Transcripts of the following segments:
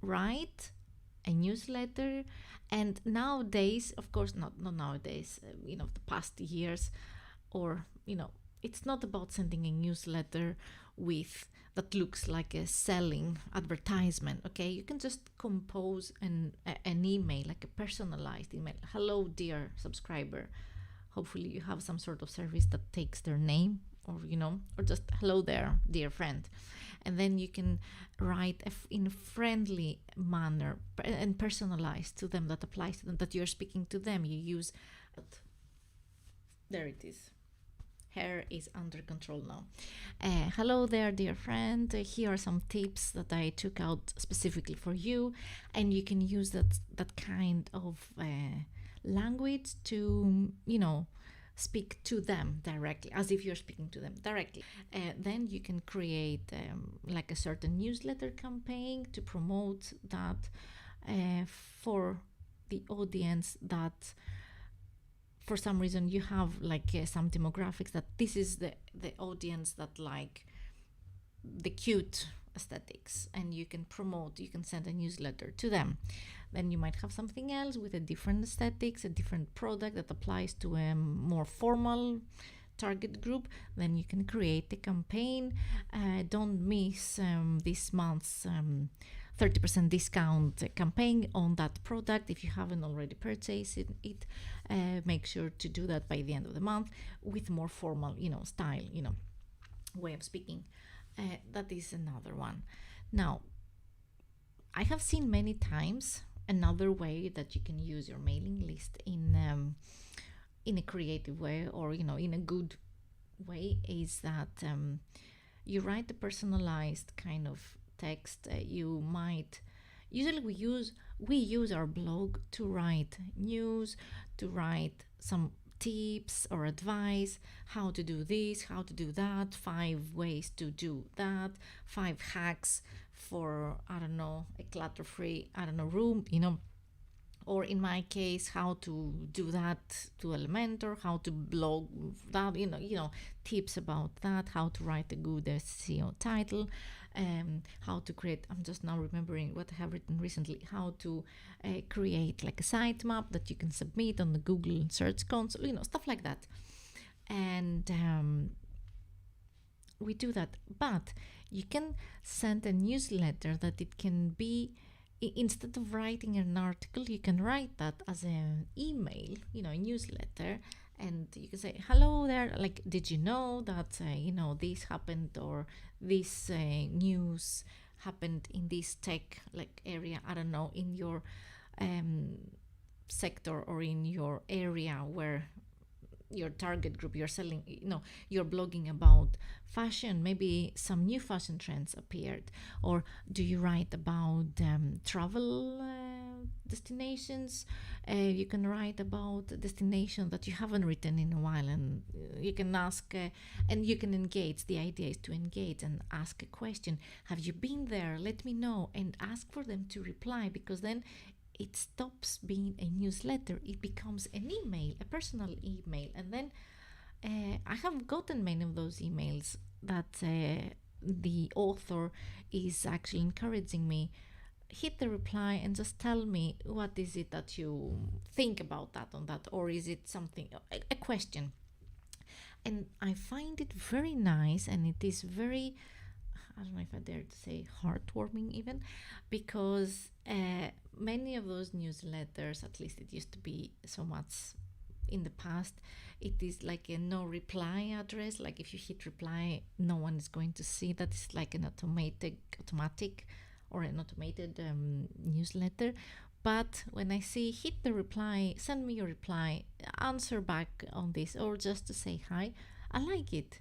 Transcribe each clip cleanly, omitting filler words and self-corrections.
write a newsletter. And nowadays, of course, not nowadays, the past years, or it's not about sending a newsletter with that looks like a selling advertisement. Okay, you can just compose an email, like a personalized email. Hello dear subscriber, hopefully you have some sort of service that takes their name, or just hello there dear friend. And then you can write in a friendly manner and personalized to them, that applies to them, that you're speaking to them. You use, there it is, hair is under control now. Hello there dear friend, here are some tips that I took out specifically for you. And you can use that kind of language to speak to them directly, as if you're speaking to them directly. Then you can create like a certain newsletter campaign to promote that for the audience, that for some reason you have like some demographics, that this is the audience that like the cute aesthetics, and you can send a newsletter to them. Then you might have something else with a different aesthetics, a different product that applies to a more formal target group. Then you can create a campaign. Don't miss this month's 30% discount campaign on that product if you haven't already purchased it. Make sure to do that by the end of the month with more formal style, way of speaking. That is another one. Now, I have seen many times another way that you can use your mailing list in a creative way, or in a good way, is that you write a personalized kind of text. You might usually we use our blog to write news, to write some tips or advice, how to do this, how to do that, 5 ways to do that, 5 hacks for, I don't know, a clutter-free, room, or in my case, how to do that to Elementor, how to blog that, tips about that, how to write a good SEO title, how to create, I'm just now remembering what I have written recently, how to create like a sitemap that you can submit on the Google Search Console, stuff like that. And we do that. But you can send a newsletter that it can be, instead of writing an article, you can write that as an email, a newsletter. And you can say, hello there, like, did you know that this happened, or this news happened in this tech like area, I don't know, in your sector, or in your area where your target group, you're selling, you're blogging about fashion, maybe some new fashion trends appeared. Or do you write about travel destinations? You can write about a destination that you haven't written in a while, and you can ask and you can engage. The idea is to engage and ask a question. Have you been there? Let me know. And ask for them to reply, because then it stops being a newsletter. It becomes an email, a personal email. And then I have gotten many of those emails that the author is actually encouraging me, hit the reply and just tell me, what is it that you think about that, on that, or is it something, a question. And I find it very nice, and it is very, I don't know if I dare to say heartwarming even, because many of those newsletters, at least it used to be so much in the past, it is like a no reply address. Like if you hit reply, no one is going to see that. It's like an automatic or an automated newsletter. But when I see hit the reply, send me your reply, answer back on this, or just to say hi, I like it.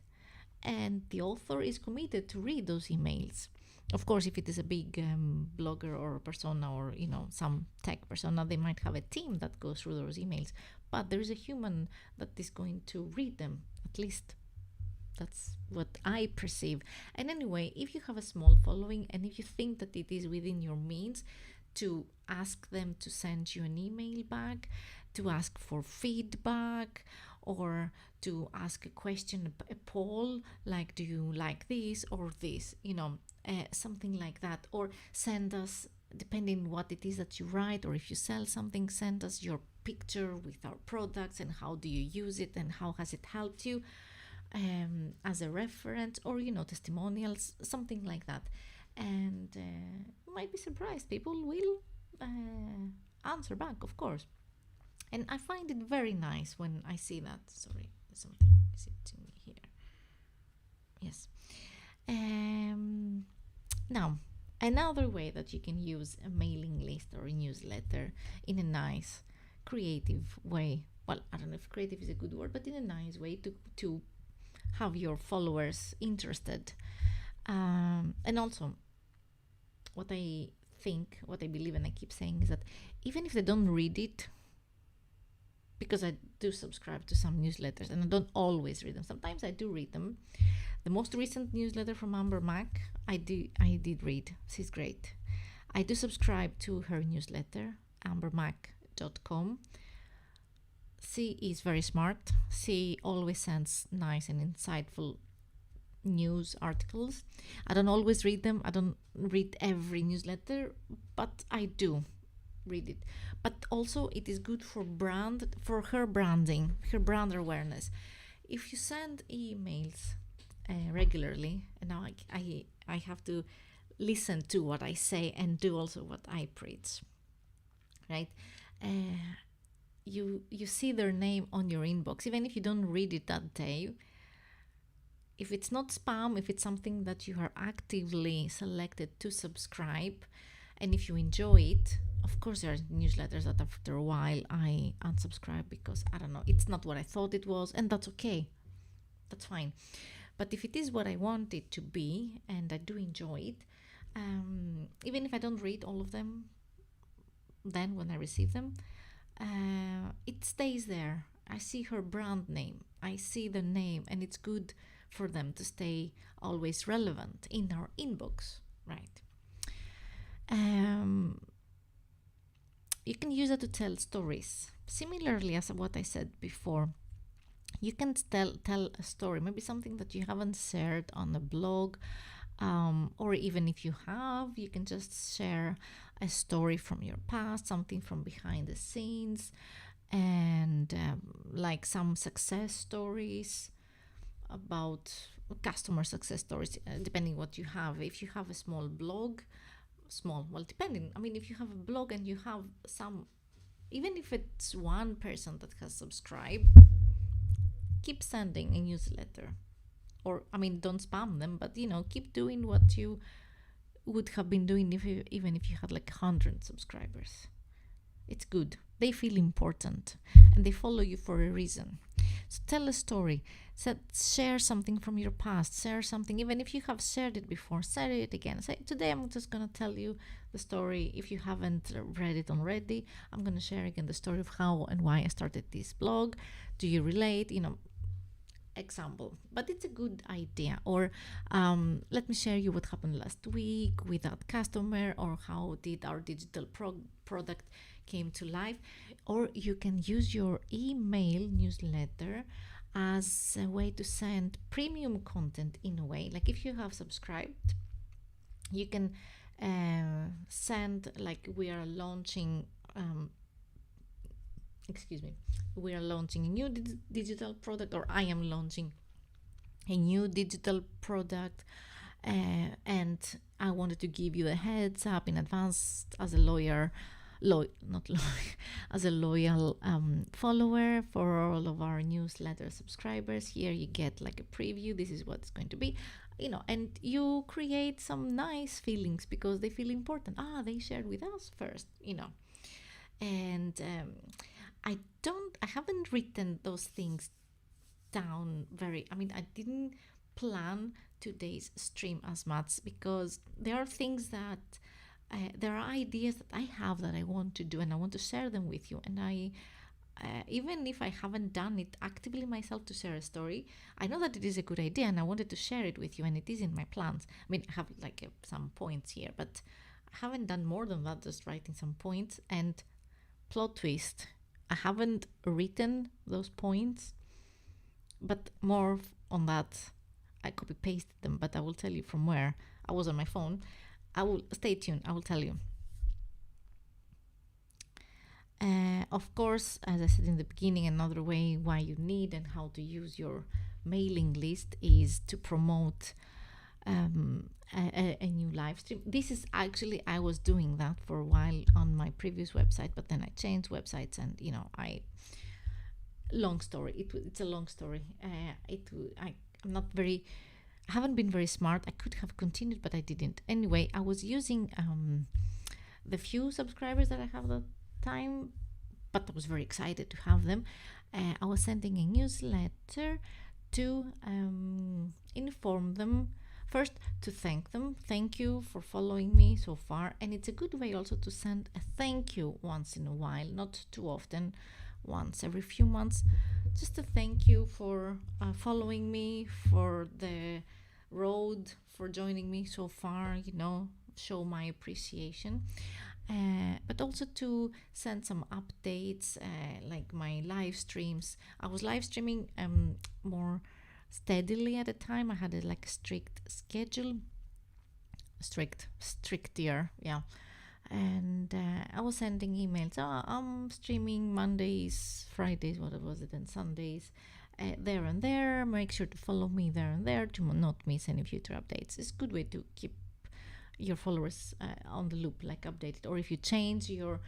And the author is committed to read those emails. Of course, if it is a big blogger or persona, or some tech persona, they might have a team that goes through those emails, but there is a human that is going to read them. At least that's what I perceive. And anyway, if you have a small following, and if you think that it is within your means to ask them to send you an email back, to ask for feedback, or to ask a question, a poll, like, do you like this or this, something like that, or send us depending what it is that you write, or if you sell something, send us your picture with our products and how do you use it and how has it helped you, as a reference, or testimonials, something like that. And you might be surprised, people will answer back, of course. And I find it very nice when I see that. Sorry, there's something to me here. Yes. Now, another way that you can use a mailing list or a newsletter in a nice, creative way. Well, I don't know if creative is a good word, but in a nice way to have your followers interested. And also, what I believe, and I keep saying, is that even if they don't read it, because I do subscribe to some newsletters and I don't always read them. Sometimes I do read them. The most recent newsletter from Amber Mac, I did read. She's great. I do subscribe to her newsletter, ambermac.com. She is very smart. She always sends nice and insightful news articles. I don't always read them. I don't read every newsletter, but I do read it. But also it is good for her branding, her brand awareness. If you send emails regularly, and now I have to listen to what I say and do also what I preach, right? You see their name on your inbox, even if you don't read it that day. If it's not spam, if it's something that you are actively selected to subscribe, and if you enjoy it, of course there are newsletters that after a while I unsubscribe because, I don't know, it's not what I thought it was, and that's okay. That's fine. But if it is what I want it to be, and I do enjoy it, even if I don't read all of them, then when I receive them, it stays there. I see her brand name, I see the name, and it's good for them to stay always relevant in our inbox, right? You can use it to tell stories. Similarly, as what I said before, you can tell a story, maybe something that you haven't shared on a blog, or even if you have, you can just share a story from your past, something from behind the scenes, and like some success stories about customer success stories, depending what you have. If you have a small blog, depending, if you have a blog and you have some, even if it's one person that has subscribed, keep sending a newsletter, or don't spam them, but keep doing what you would have been doing even if you had like 100 subscribers. It's good. They feel important and they follow you for a reason. So tell a story. Share something from your past. Share something, even if you have shared it before, share it again. Say, today I'm just going to tell you the story. If you haven't read it already, I'm going to share again the story of how and why I started this blog. Do you relate? Example. But it's a good idea. Or let me share you what happened last week with that customer, or how did our digital product came to life. Or you can use your email newsletter as a way to send premium content, in a way. Like if you have subscribed, you can send, like, we are launching a new digital product, or I am launching a new digital product, and I wanted to give you a heads up in advance as a as a loyal follower for all of our newsletter subscribers. Here you get like a preview. This is what it's going to be, and you create some nice feelings because they feel important. They shared with us first, and I haven't written those things down I didn't plan today's stream as much, because there are things that there are ideas that I have that I want to do, and I want to share them with you. And I even if I haven't done it actively myself to share a story, I know that it is a good idea and I wanted to share it with you, and it is in my plans. I have like some points here, but I haven't done more than that, just writing some points. And plot twist, I haven't written those points, but more on that, I copy pasted them, but I will tell you from where. I was on my phone. I will stay tuned. I will tell you. Of course, as I said in the beginning, another way why you need and how to use your mailing list is to promote a new live stream. This is actually, I was doing that for a while on my previous website, but then I changed websites, and long story. It's a long story. I'm not very. I haven't been very smart. I could have continued, but I didn't. Anyway, I was using the few subscribers that I have at the time, but I was very excited to have them. I was sending a newsletter to inform them. First, to thank them. Thank you for following me so far. And it's a good way also to send a thank you once in a while, not too often, once every few months. Just a thank you for following me, for the road, for joining me so far, show my appreciation. But also to send some updates, like my live streams. I was live streaming more steadily at the time. I had a strict schedule, stricter, yeah. And I was sending emails. I'm streaming Mondays, Fridays, what was it, and Sundays, there and there. Make sure to follow me there and there to not miss any future updates. It's a good way to keep your followers on the loop, updated. Or if you change your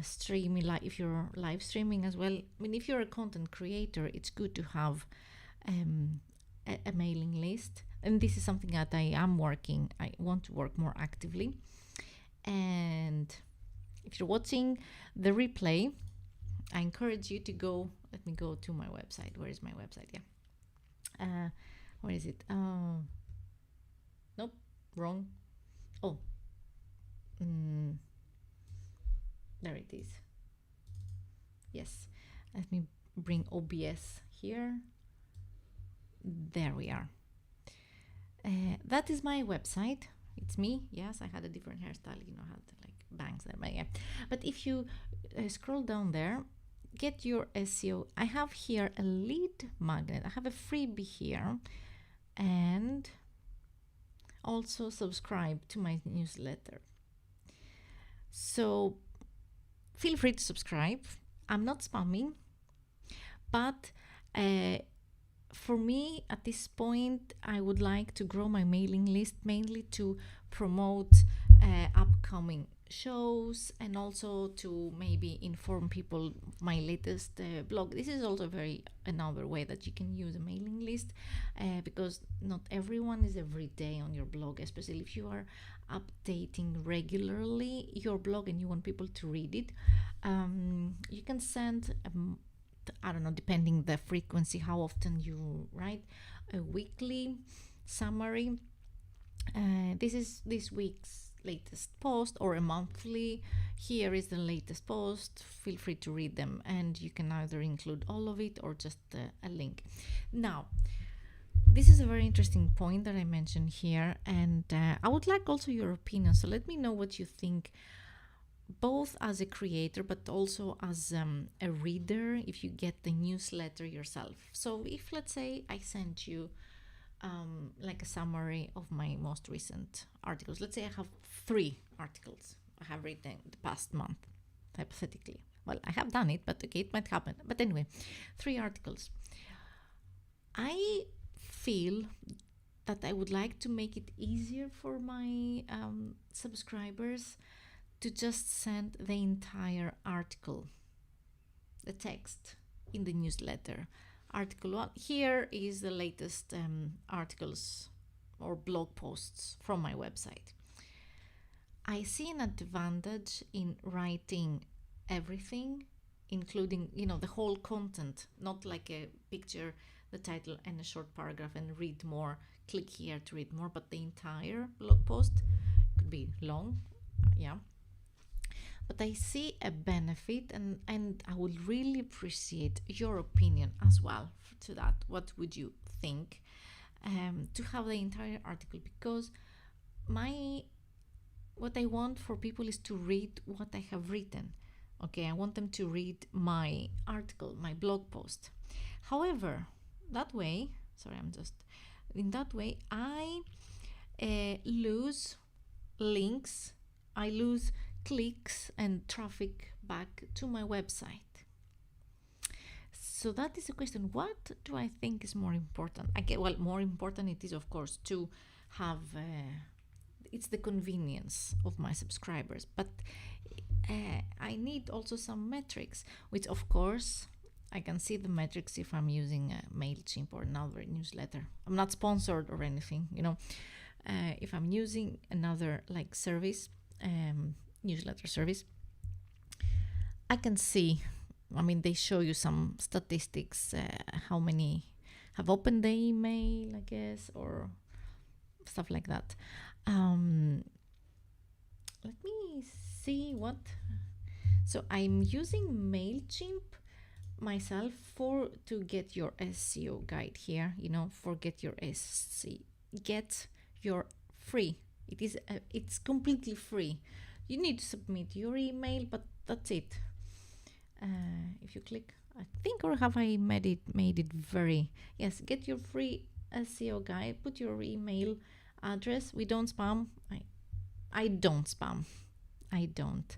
streaming, if you're live streaming as well. I mean, if you're a content creator, it's good to have a mailing list. And this is something that I am working. I want to work more actively. And if you're watching the replay, I encourage you to go. Let me go to my website. Where is my website? Yeah. Where is it? Nope, wrong. Oh, there it is. Yes, let me bring OBS here. There we are. That is my website. It's me. Yes, I had a different hairstyle. I had bangs there. But yeah. But if you scroll down there, get your SEO. I have here a lead magnet. I have a freebie here, and also subscribe to my newsletter. So feel free to subscribe. I'm not spamming, but for me at this point, I would like to grow my mailing list mainly to promote upcoming shows, and also to maybe inform people my latest blog. This is also another way that you can use a mailing list, because not everyone is every day on your blog, especially if you are updating regularly your blog and you want people to read it. You can send I don't know, depending the frequency, how often you write, a weekly summary. This is this week's latest post, or a monthly. Here is the latest post. Feel free to read them, and you can either include all of it or just a link. Now, this is a very interesting point that I mentioned here, and I would like also your opinion. So let me know what you think, both as a creator but also as a reader, if you get the newsletter yourself. So if, let's say, I sent you a summary of my most recent articles. Let's say I have 3 articles I have written the past month, hypothetically. Well, I have done it, but okay, it might happen. But anyway, 3 articles. I feel that I would like to make it easier for my subscribers to just send the entire article, the text in the newsletter. Article 1, here is the latest articles or blog posts from my website. I see an advantage in writing everything, including, the whole content, not like a picture, the title, and a short paragraph, and read more, click here to read more, but the entire blog post could be long, yeah. But I see a benefit, and I would really appreciate your opinion as well to that. What would you think to have the entire article? Because what I want for people is to read what I have written. Okay, I want them to read my article, my blog post. However, in that way, I lose links, I lose clicks and traffic back to my website. So that is the question. What do I think is more important? Well, more important it is, of course, to have it's the convenience of my subscribers, but I need also some metrics, which of course I can see the metrics if I'm using MailChimp or another newsletter. I'm not sponsored or anything, if I'm using another like service, newsletter service, I can see, they show you some statistics, how many have opened the email, I guess, or stuff like that. Let me see what. So I'm using MailChimp myself to get your SEO guide here, for get your free. It's completely free. You need to submit your email, but that's it. If you click, I think, or have I made it very, yes, get your free SEO guide, put your email address. We don't spam. I don't spam. I don't.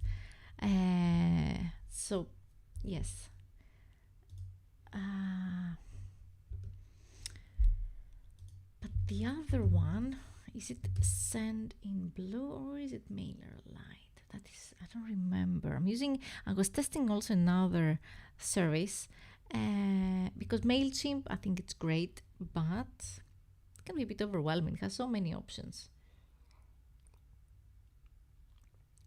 So yes. But the other one, is it Send in Blue or is it MailerLite? I don't remember. I was testing also another service, because MailChimp, I think it's great, but it can be a bit overwhelming. It has so many options.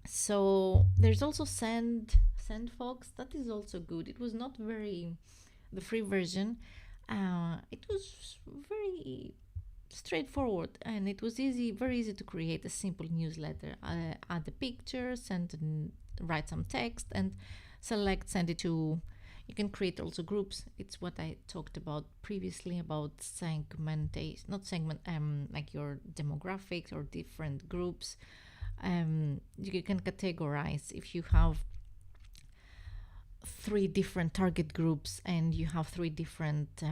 So there's also SendFox. That is also good. It was not the free version. It was very straightforward, and it was very easy to create a simple newsletter. Add the picture, write some text, and send it to. You can create also groups. It's what I talked about previously about segmentation, not segment, like your demographics or different groups. You can categorize if you have 3 different target groups and you have 3 different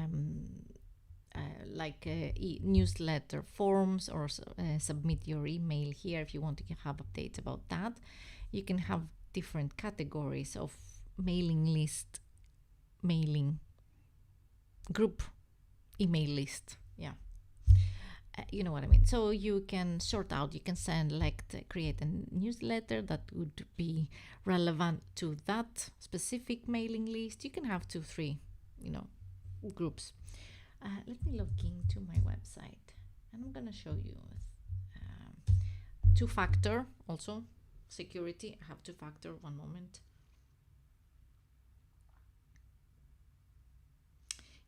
newsletter forms, or submit your email here if you want to have updates about that. You can have different categories of mailing list, mailing group, email list. Yeah. You know what I mean. So you can sort out, you can create a newsletter that would be relevant to that specific mailing list. You can have 2, 3, groups. Let me log into my website, and I'm gonna show you 2-factor also security. I have 2-factor. One moment.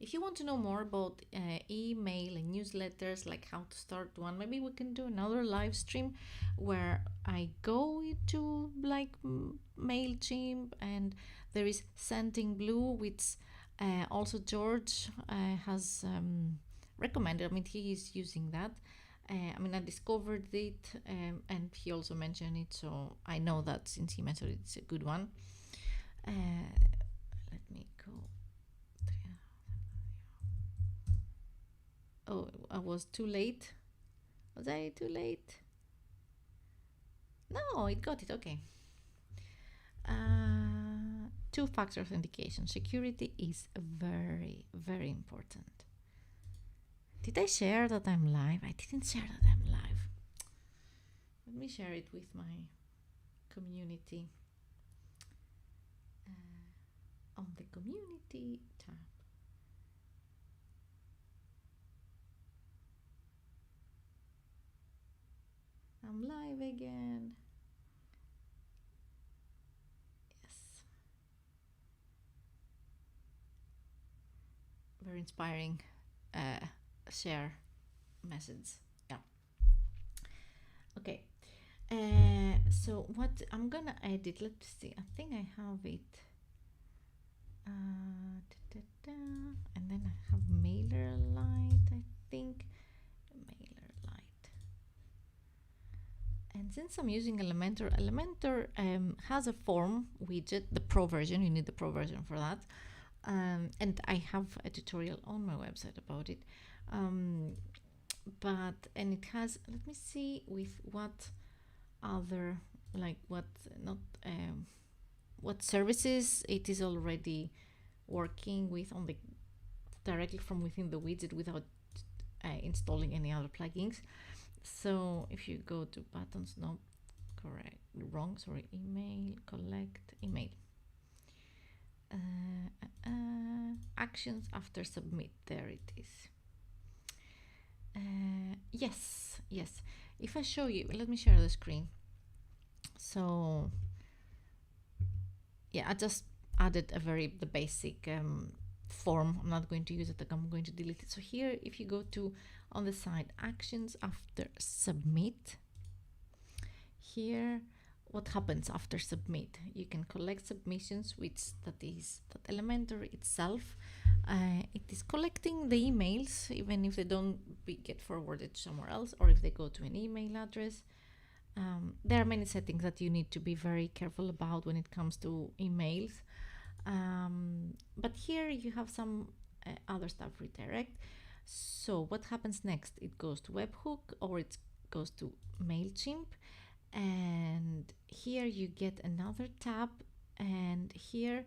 If you want to know more about email and newsletters, like how to start one, maybe we can do another live stream where I go into MailChimp, and there is Sendinblue, which also George has recommended. He is using that. I discovered it, and he also mentioned it, so I know that since he mentioned it, it's a good one. Let me go. Oh, I was too late. Was I too late? No, it got it. Okay. 2-factor authentication. Security is very, very important. Did I share that I'm live? I didn't share that I'm live. Let me share it with my community. On the community tab. I'm live again. Yes. Very inspiring share message. Yeah. Okay. So what I'm gonna edit, let's see. I think I have it. And then I have MailerLite, I think. MailerLite. And since I'm using Elementor has a form widget, the pro version. You need the pro version for that. And I have a tutorial on my website about it. And it has, let me see with what other, what services it is already working with on the directly from within the widget without installing any other plugins. So if you go to buttons, no, correct, wrong, sorry, email, collect, email. Actions after submit, there it is. Yes. If I show you, let me share the screen. So yeah, I just added the basic form. I'm not going to use it, I'm going to delete it. So here, if you go to on the side actions after submit, here what happens after submit, you can collect submissions, which that Elementor itself, it is collecting the emails even if they don't get forwarded somewhere else or if they go to an email address. There are many settings that you need to be very careful about when it comes to emails, but here you have some other stuff, redirect. So what happens next? It goes to webhook or it goes to MailChimp, and here you get another tab, and here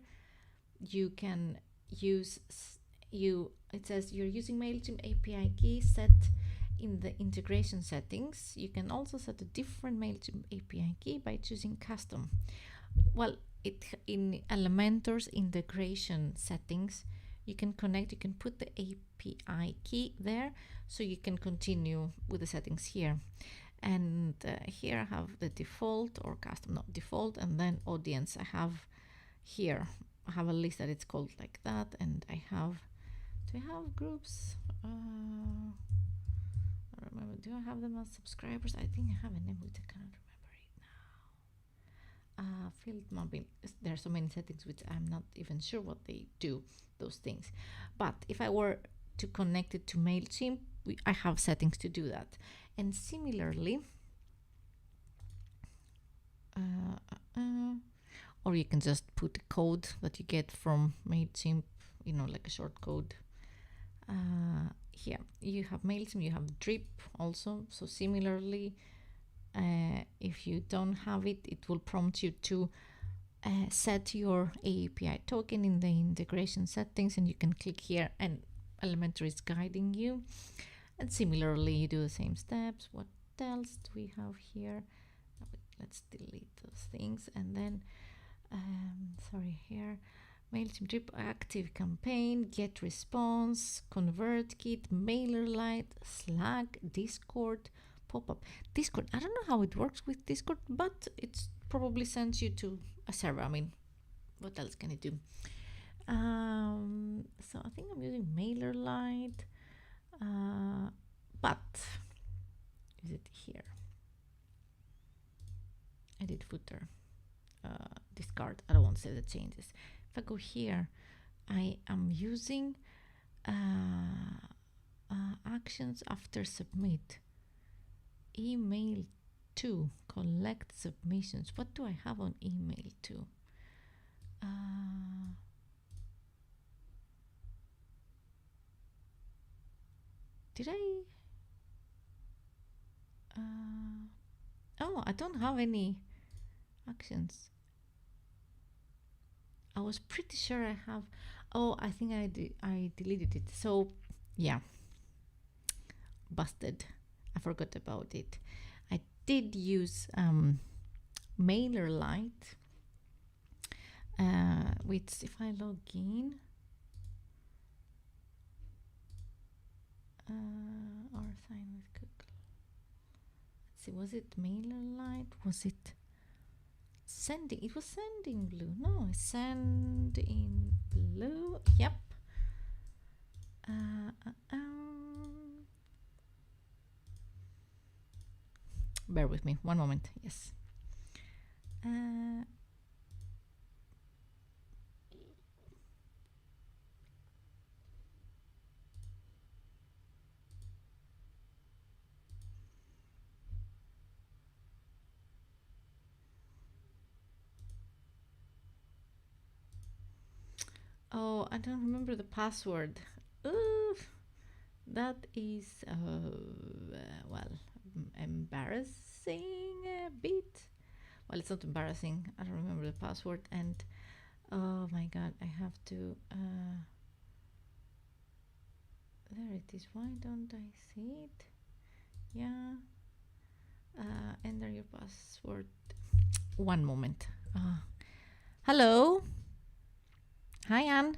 you can use it says you're using MailChimp API key set in the integration settings. You can also set a different MailChimp API key by choosing custom. Well, in Elementor's integration settings, you can put the API key there so you can continue with the settings here. And here I have the default or custom, not default, and then audience. I have a list that it's called like that, and do I have groups? I don't remember. Do I have them as subscribers? I think I have an emulator. I cannot remember it now. Field mapping. There are so many settings which I'm not even sure what they do, those things. But if I were to connect it to MailChimp, I have settings to do that. And similarly, or you can just put a code that you get from MailChimp, like a short code. Here you have MailChimp, you have Drip also. So similarly, if you don't have it, it will prompt you to set your API token in the integration settings, and you can click here and Elementor is guiding you. And similarly, you do the same steps. What else do we have here? Let's delete those things. And then, here, MailChimp Drip, Active Campaign, Get Response, ConvertKit, MailerLite, Slack, Discord, Pop-up. Discord, I don't know how it works with Discord, but it probably sends you to a server. I mean, what else can it do? So I think I'm using MailerLite. But is it here? Edit footer, discard. I don't want to say the changes. If I go here, I am using actions after submit, email to, collect submissions. What do I have on email to? Did I? Oh, I don't have any actions. I was pretty sure I have. Oh, I think I deleted it. So yeah, busted. I forgot about it. I did use MailerLite, which if I log in, or sign with Google. Let's see, was it MailerLite? Was it sending? It was sending blue. No, send in blue. Yep. Bear with me one moment. Yes. Oh, I don't remember the password. That is well, embarrassing a bit. Well, it's not embarrassing. I don't remember the password, and oh my god, I have to. There it is. Why don't I see it? Yeah. Enter your password. One moment. Hello. Hi, Anne.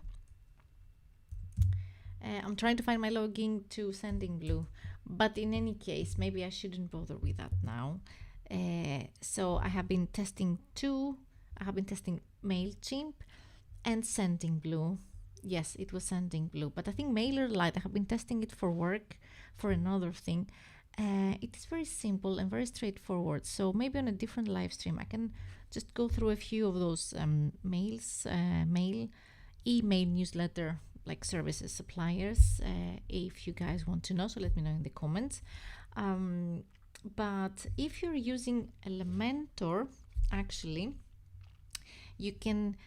I'm trying to find my login to Sendinblue, but in any case, maybe I shouldn't bother with that now. So I have been testing two. I have been testing MailChimp and Sendinblue. Yes, it was Sendinblue, but I think MailerLite, I have been testing it for work, for another thing. It is very simple and very straightforward. So maybe on a different live stream, I can just go through a few of those email newsletter like services suppliers if you guys want to know. So let me know in the comments. But if you're using Elementor, actually, you can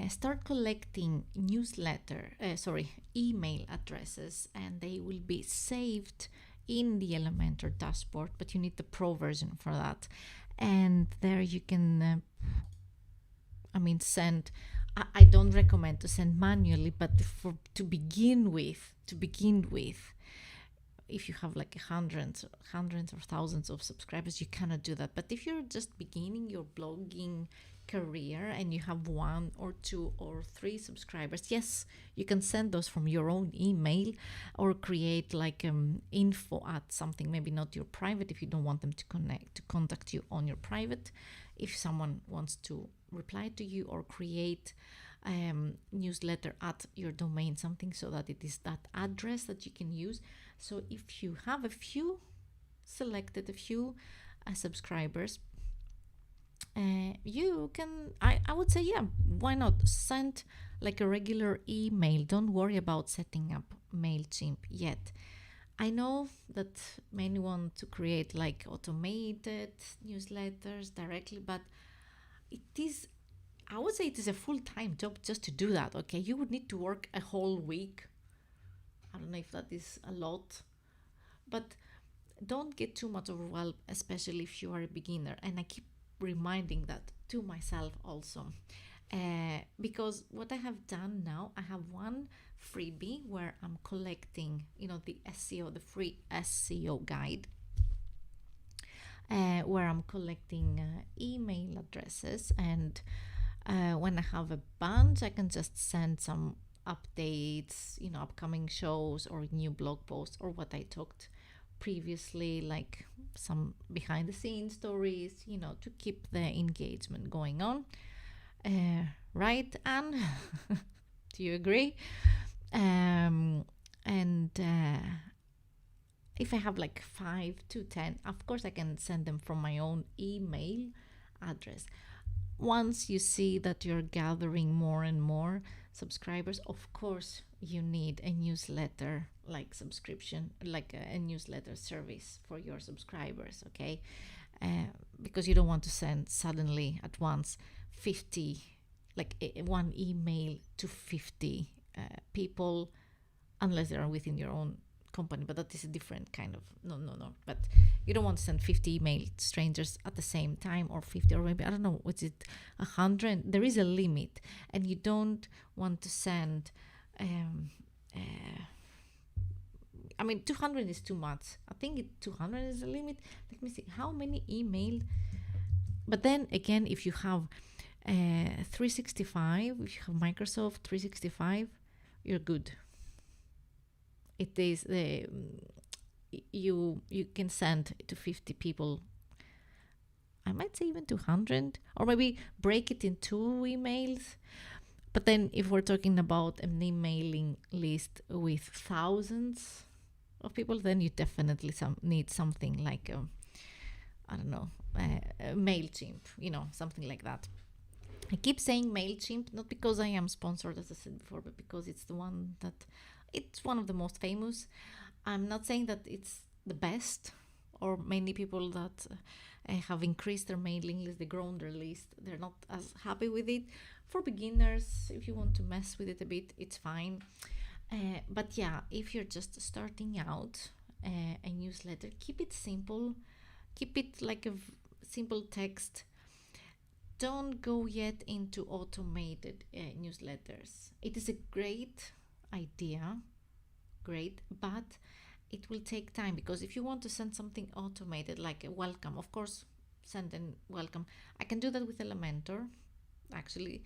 start collecting email addresses, and they will be saved in the Elementor dashboard, but you need the pro version for that. And there you can send. I don't recommend to send manually, but to begin with, if you have like hundreds or thousands of subscribers, you cannot do that. But if you're just beginning your blogging career and you have 1 or 2 or 3 subscribers, yes, you can send those from your own email or create like info at something, maybe not your private if you don't want them to contact you on your private. If someone wants to reply to you or create newsletter at your domain, something so that it is that address that you can use. So if you have a few subscribers, you can, I would say, yeah, why not send like a regular email. Don't worry about setting up MailChimp yet. I know that many want to create like automated newsletters directly, but I would say it is a full-time job just to do that, okay? You would need to work a whole week. I don't know if that is a lot, but don't get too much overwhelmed, especially if you are a beginner. And I keep reminding that to myself also. Because what I have done now, I have one freebie where I'm collecting, the SEO, the free SEO guide, where I'm collecting email addresses, and when I have a bunch, I can just send some updates, upcoming shows or new blog posts or what I talked previously, like some behind the scenes stories, to keep the engagement going on. Right, Anne? Do you agree? And if I have like 5 to 10, of course I can send them from my own email address. Once you see that you're gathering more and more subscribers, of course you need a newsletter like subscription, like a newsletter service for your subscribers, okay? Because you don't want to send suddenly at once 50, like one email to 50 people, unless they are within your own company, but that is a different kind of no. But you don't want to send 50 email to strangers at the same time, or 50, or maybe, I don't know, what's it, 100. There is a limit, and you don't want to send 200 is too much. I think 200 is the limit. Let me see how many email. But then again, if you have 365, if you have Microsoft 365, you're good. It is you can send to 50 people. I might say even 200, or maybe break it in 2 emails. But then if we're talking about an emailing list with thousands of people, then you definitely need something like MailChimp, something like that. I keep saying MailChimp, not because I am sponsored, as I said before, but because it's one of the most famous. I'm not saying that it's the best, or many people that have increased their mailing list, they've grown their list, they're not as happy with it. For beginners, if you want to mess with it a bit, it's fine. But yeah, if you're just starting out a newsletter, keep it simple. Keep it like a simple text. don't go yet into automated newsletters. It is a great idea, great, but it will take time, because if you want to send something automated like a welcome, of course, send a welcome. I can do that with Elementor. Actually,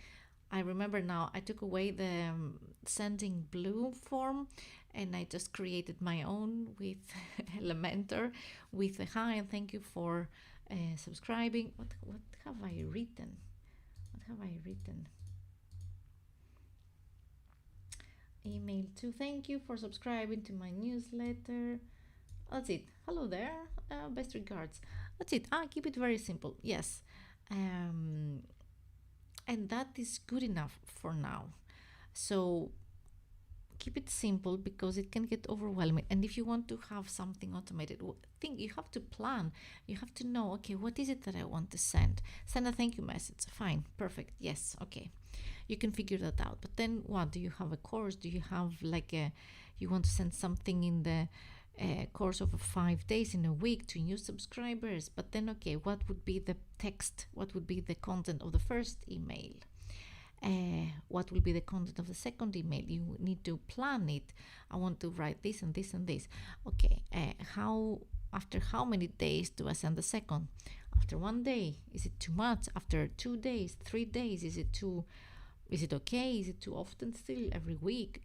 I remember now, I took away the sending blue form and I just created my own with Elementor with a hi and thank you for subscribing. What have I written? What have I written? Email to thank you for subscribing to my newsletter. That's it. Hello there. Best regards. That's it. Keep it very simple. Yes. And that is good enough for now. So keep it simple, because it can get overwhelming. And if you want to have something automated, think you have to plan. You have to know, okay, what is it that I want to send? Send a thank you message. Fine, perfect. Yes, okay. You can figure that out. But then what? Do you have a course? Do you have you want to send something in the course of 5 days in a week to new subscribers? But then, okay, what would be the text? What would be the content of the first email? What will be the content of the second email? You need to plan it. I want to write this and this and this. Okay, after how many days do I send the second? After 1 day? Is it too much? After 2 days, 3 days? Is it okay? Is it too often still? Every week,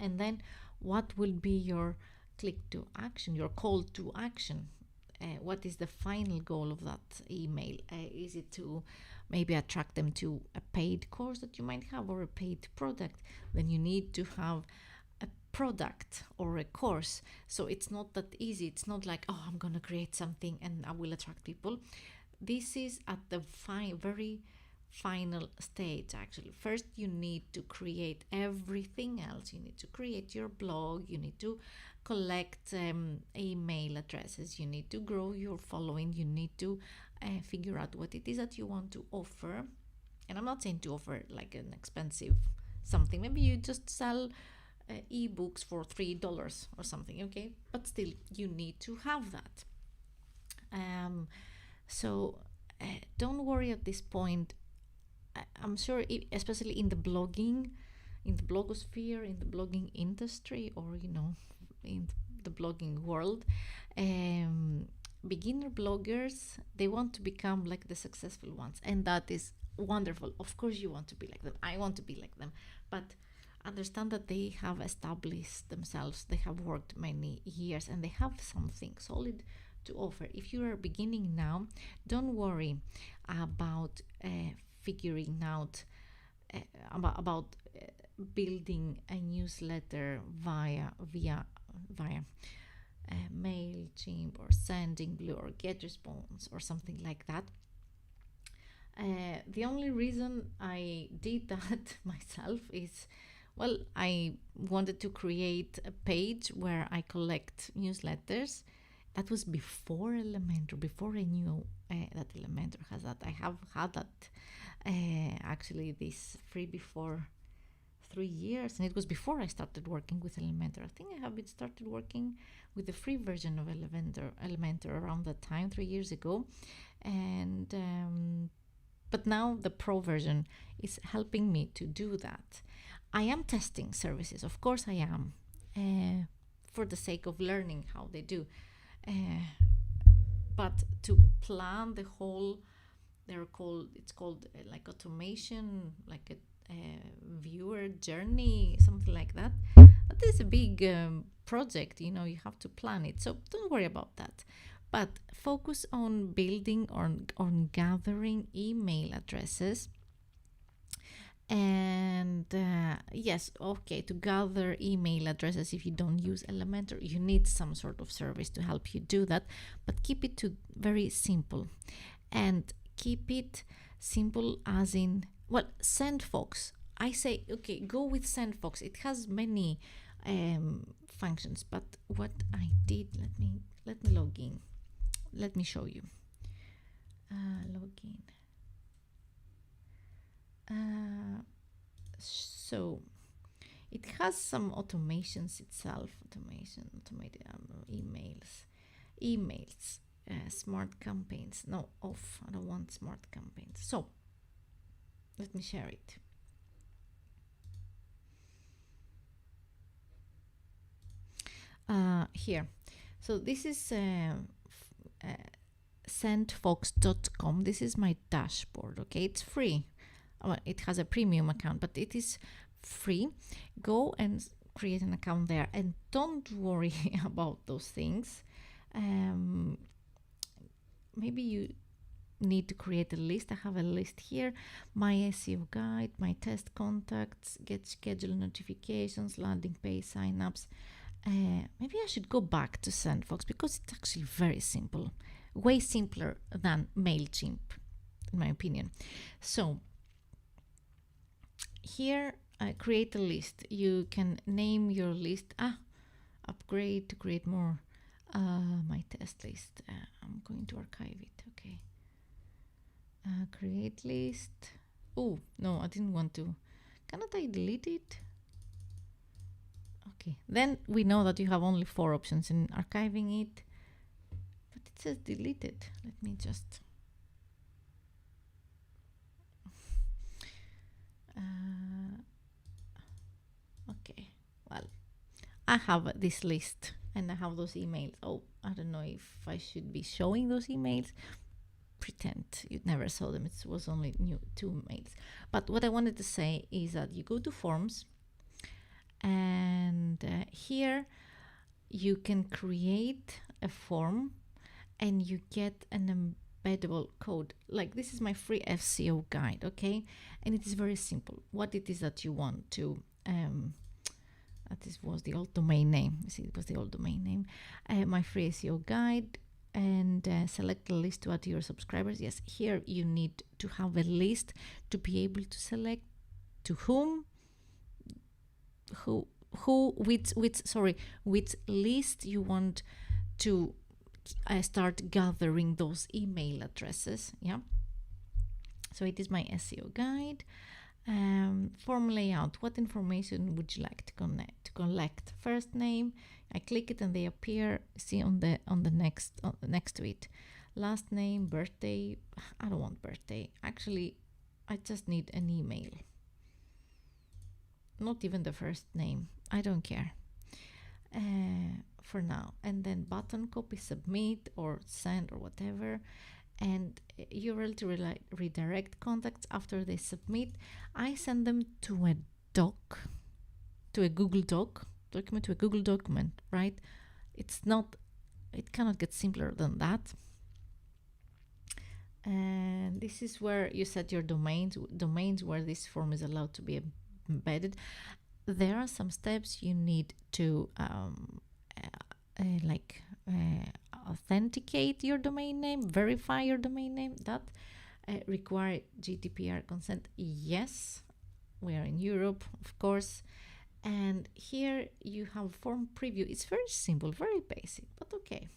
And then what will be your click to action, your call to action? What is the final goal of that email? Is it to maybe attract them to a paid course that you might have, or a paid product? Then you need to have a product or a course. So it's not that easy. It's not like, oh, I'm going to create something and I will attract people. This is at the very final stage. Actually, first you need to create everything else. You need to create your blog, you need to collect email addresses, you need to grow your following, you need to figure out what it is that you want to offer. And I'm not saying to offer like an expensive something. Maybe you just sell ebooks for $3 or something, okay? But still, you need to have that. So don't worry at this point. I'm sure, especially in the blogging, in the blogosphere, in the blogging industry, or in the blogging world, beginner bloggers, they want to become like the successful ones, and that is wonderful. Of course you want to be like them. I want to be like them, but understand that they have established themselves, they have worked many years, and they have something solid to offer. If you are beginning now, don't worry about figuring out about building a newsletter via MailChimp or Sendingblue or GetResponse or something like that. The only reason I did that myself is, well, I wanted to create a page where I collect newsletters. That was before Elementor, before I knew that Elementor has that. I have had that actually this free before 3 years, and it was before I started working with Elementor. I think I have been started working with the free version of Elementor around that time, 3 years ago, and but now the pro version is helping me to do that. I am testing services, of course I am, for the sake of learning how they do, but to plan the whole, it's called like automation, like a viewer journey, something like that. That is a big project, you have to plan it, so don't worry about that, but focus on building, on gathering email addresses. And yes, okay, to gather email addresses, if you don't use Elementor, you need some sort of service to help you do that, but keep it to very simple. And keep it simple as in, well, SendFox. I say, okay, go with SendFox. It has many functions, but what I did, let me log in. Let me show you. Login. So it has some automations itself. Automated emails. smart campaigns. No, off. I don't want smart campaigns. So let me share it. Here. So this is sendfox.com. This is my dashboard. Okay, it's free. Well, it has a premium account, but it is free. Go and create an account there, and don't worry about those things. Maybe you need to create a list. I have a list here: my SEO guide, my test contacts, get schedule notifications, landing page signups. Maybe I should go back to SendFox because it's actually very simple, way simpler than MailChimp, in my opinion. So here, create a list. You can name your list. Upgrade to create more. My test list. I'm going to archive it. Okay. Create list. Oh no, I didn't want to. Cannot I delete it? Okay, then we know that you have only 4 options in archiving it, but it says deleted. Let me just okay, well, I have this list and I have those emails. Oh, I don't know if I should be showing those emails. Pretend you never saw them. It was only 2 mails. But what I wanted to say is that you go to forms, and here you can create a form and you get an embeddable code. Like, this is my free SEO guide, okay? And it is very simple. What it is that you want to this was the old domain name. See, it was the old domain name. My free SEO guide, and select the list to add to your subscribers. Yes, here you need to have a list to be able to select to whom, which list you want to start gathering those email addresses. Yeah. So it is my SEO guide. Form layout. What information would you like to collect? First name. I click it and they appear. See on the next to it. Last name, birthday. I don't want birthday. Actually, I just need an email. Not even the first name. I don't care. For now. And then button, copy, submit, or send, or whatever. And URL to redirect contacts after they submit. I send them to a doc, to a Google document, to a Google document, right? It cannot get simpler than that. And this is where you set your domains where this form is allowed to be embedded. There are some steps you need to authenticate your domain name, verify your domain name. That require GDPR consent. Yes, we are in Europe, of course. And here you have form preview. It's very simple, very basic, but okay.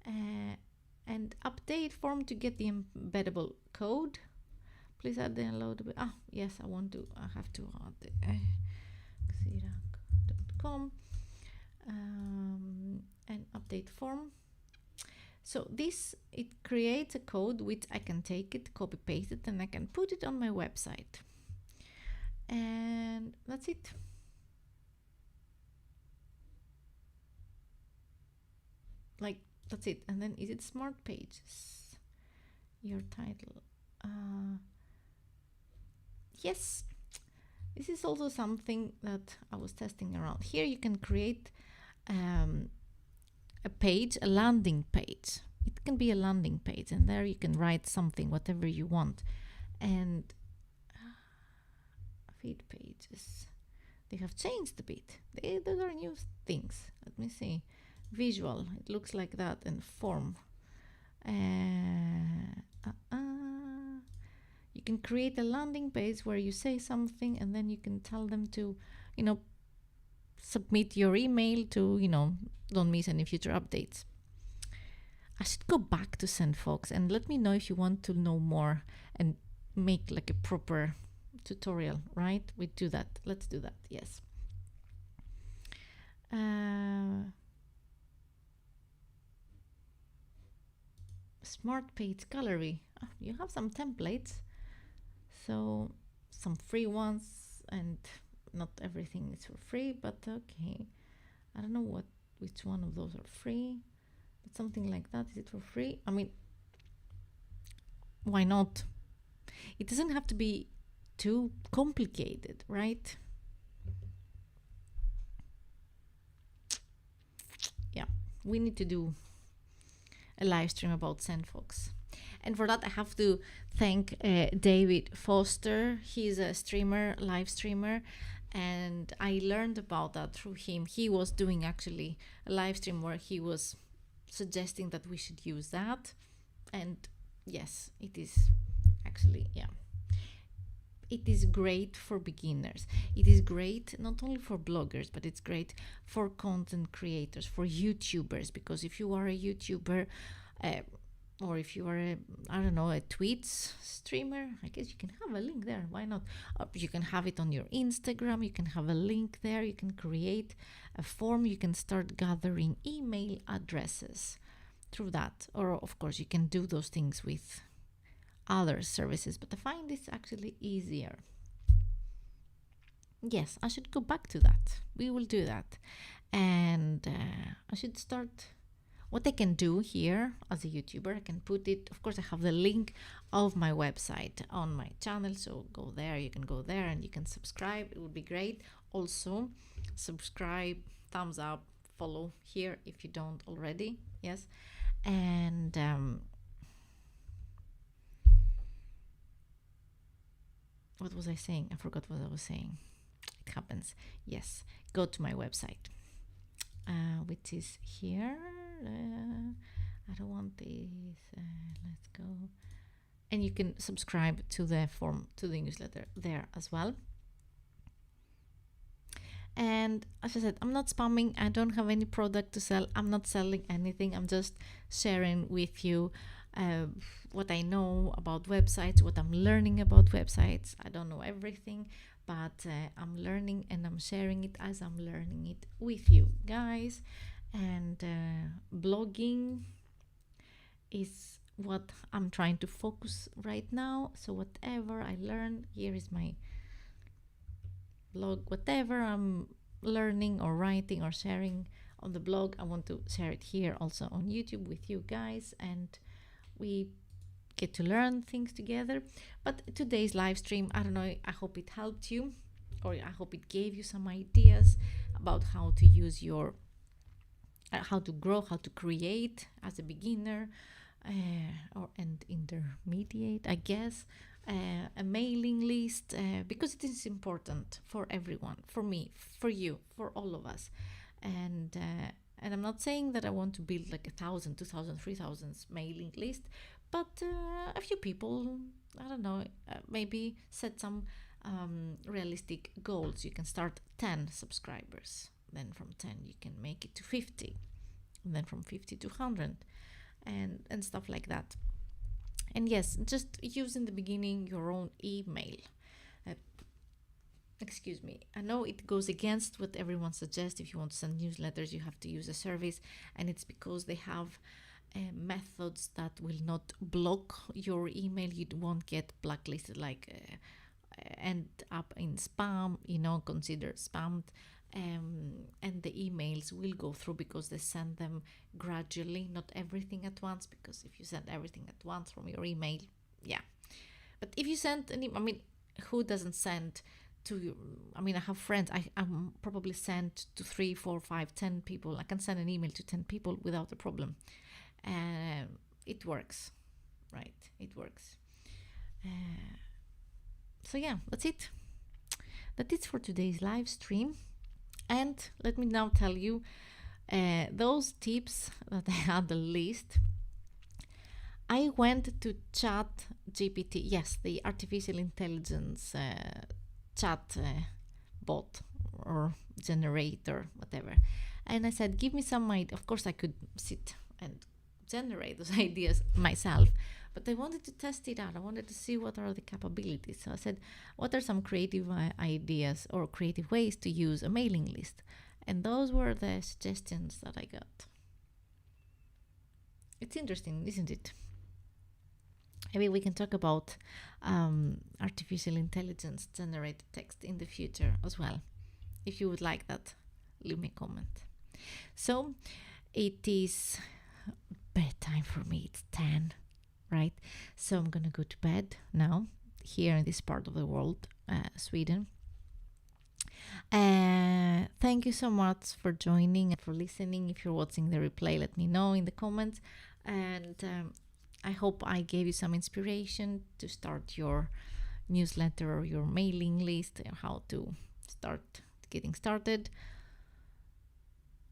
And update form to get the embeddable code. Please add the downloadable. Yes, I have to add the xerac.com and update form. So it creates a code which I can take it, copy paste it, and I can put it on my website. And that's it. That's it. And then is it smart pages? Your title. Yes. This is also something that I was testing around. Here you can create a page, a landing page. It can be a landing page, and there you can write something, whatever you want. And feed pages, they have changed a bit. Those are new things. Let me see. Visual, it looks like that, and form. You can create a landing page where you say something, and then you can tell them to, submit your email to, don't miss any future updates. I should go back to SendFox, and let me know if you want to know more and make like a proper tutorial, right? We do that. Let's do that. Yes. Smart Page Gallery. Oh, you have some templates, so some free ones, and not everything is for free, but okay. I don't know which one of those are free, but something like that. Is it for free? I mean, why not? It doesn't have to be too complicated, right? Yeah, we need to do a live stream about SendFox. And for that, I have to thank David Foster. He's a streamer, live streamer, and I learned about that through him. He was doing actually a live stream where he was suggesting that we should use that. And yes, it is actually, yeah. It is great for beginners. It is great not only for bloggers, but it's great for content creators, for YouTubers, because if you are a YouTuber, or if you are a tweets streamer, I guess you can have a link there. Why not? You can have it on your Instagram. You can have a link there. You can create a form. You can start gathering email addresses through that. Or of course, you can do those things with other services, but I find this actually easier. Yes, I should go back to that. We will do that. And I should start. What I can do here as a YouTuber, I can put it, of course I have the link of my website on my channel, so go there, you can go there and you can subscribe. It would be great. Also, subscribe, thumbs up, follow here if you don't already. Yes. And what was I saying? I forgot what I was saying. It happens. Yes, go to my website, which is here. I don't want this. Let's go. And you can subscribe to the form, to the newsletter there as well. And as I said, I'm not spamming. I don't have any product to sell. I'm not selling anything. I'm just sharing with you what I know about websites, what I'm learning about websites. I don't know everything, but I'm learning and I'm sharing it as I'm learning it with you guys. And blogging is what I'm trying to focus right now. So whatever I learn, here is my blog. Whatever I'm learning or writing or sharing on the blog, I want to share it here also on YouTube with you guys, and we get to learn things together. But today's live stream, I don't know, I hope it helped you, or I hope it gave you some ideas about how to use your how to grow, how to create as a beginner and intermediate, I guess, a mailing list, because it is important for everyone, for me, for you, for all of us. And I'm not saying that I want to build like 1,000, 2,000, 3,000 mailing list, but a few people, I don't know, maybe set some realistic goals. You can start 10 subscribers, then from 10 you can make it to 50, and then from 50 to 100, and stuff like that. And yes, just use in the beginning your own email. Excuse me, I know it goes against what everyone suggests. If you want to send newsletters, you have to use a service, and it's because they have methods that will not block your email. You won't get blacklisted, like end up in spam, considered spammed. And the emails will go through because they send them gradually, not everything at once, because if you send everything at once from your email, yeah. But if you send who doesn't send to you? I have friends, I'm probably sent to 3, 4, 5, 10 people. I can send an email to 10 people without a problem. It works, right? It works. So yeah, that's it. That is for today's live stream. And let me now tell you those tips that I had the list. I went to ChatGPT, yes, the artificial intelligence chat bot or generator, whatever. And I said, give me some ideas. Of course, I could sit and generate those ideas myself, but I wanted to test it out. I wanted to see what are the capabilities. So I said, what are some creative ideas or creative ways to use a mailing list? And those were the suggestions that I got. It's interesting, isn't it? Maybe we can talk about artificial intelligence generated text in the future as well. If you would like that, leave me a comment. So it is bedtime for me. It's 10, right? So I'm gonna go to bed now here in this part of the world, Sweden. Thank you so much for joining and for listening. If you're watching the replay, let me know in the comments. And I hope I gave you some inspiration to start your newsletter or your mailing list, how to start getting started.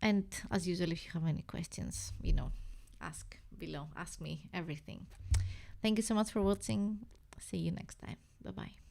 And as usual, if you have any questions, ask below, ask me everything. Thank you so much for watching. See you next time. Bye bye.